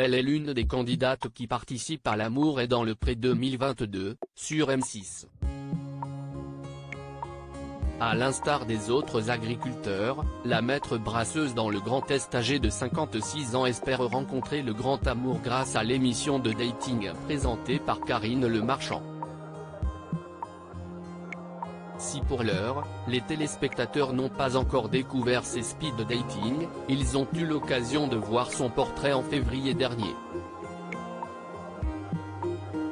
Elle est l'une des candidates qui participent à L'amour est dans le pré 2022, sur M6. À l'instar des autres agriculteurs, la maître brasseuse dans le Grand Est âgée de 56 ans espère rencontrer le grand amour grâce à l'émission de dating présentée par Karine Le Marchand. Si pour l'heure, les téléspectateurs n'ont pas encore découvert ses speed dating, ils ont eu l'occasion de voir son portrait en février dernier.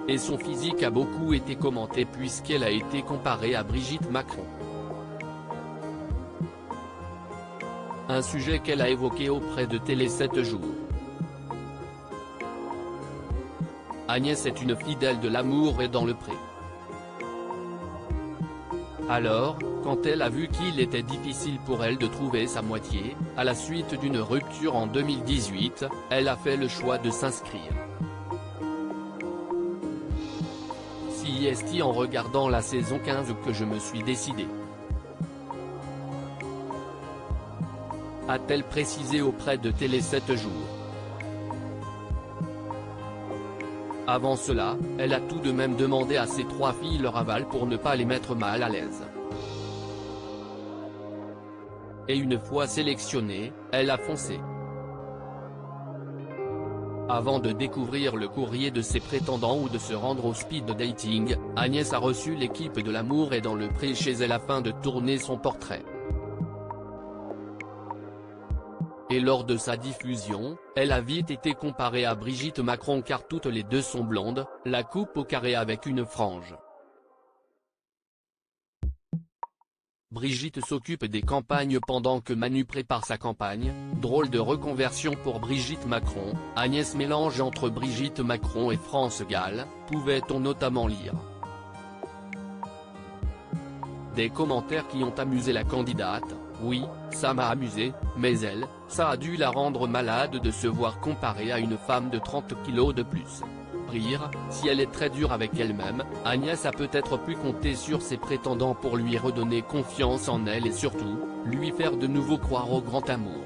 Et son physique a beaucoup été commenté puisqu'elle a été comparée à Brigitte Macron. Un sujet qu'elle a évoqué auprès de Télé 7 jours. Agnès est une fidèle de L'amour est dans le pré. Alors, quand elle a vu qu'il était difficile pour elle de trouver sa moitié, à la suite d'une rupture en 2018, elle a fait le choix de s'inscrire. C'est en regardant la saison 15 que je me suis décidée. A-t-elle précisé auprès de Télé 7 jours. Avant cela, elle a tout de même demandé à ses 3 filles leur aval pour ne pas les mettre mal à l'aise. Et une fois sélectionnée, elle a foncé. Avant de découvrir le courrier de ses prétendants ou de se rendre au speed dating, Agnès a reçu l'équipe de L'amour est dans le pré chez elle afin de tourner son portrait. Et lors de sa diffusion, elle a vite été comparée à Brigitte Macron car toutes les deux sont blondes, la coupe au carré avec une frange. Brigitte s'occupe des campagnes pendant que Manu prépare sa campagne, drôle de reconversion pour Brigitte Macron, Agnès mélange entre Brigitte Macron et France Gall, pouvait-on notamment lire. Des commentaires qui ont amusé la candidate. Oui, ça m'a amusé, mais elle, ça a dû la rendre malade de se voir comparée à une femme de 30 kilos de plus. Rire, si elle est très dure avec elle-même, Agnès a peut-être pu compter sur ses prétendants pour lui redonner confiance en elle et surtout, lui faire de nouveau croire au grand amour.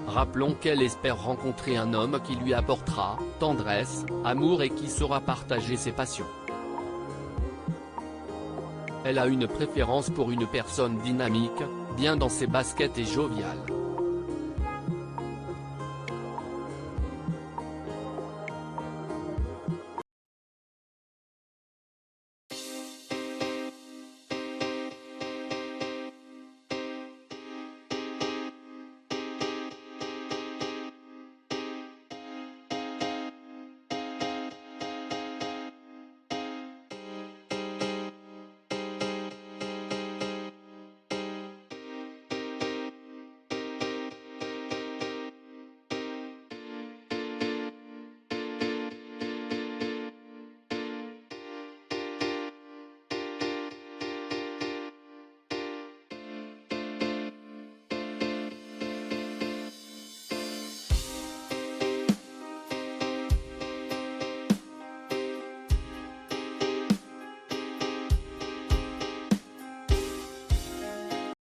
Rappelons qu'elle espère rencontrer un homme qui lui apportera tendresse, amour et qui saura partager ses passions. Elle a une préférence pour une personne dynamique, bien dans ses baskets et joviale.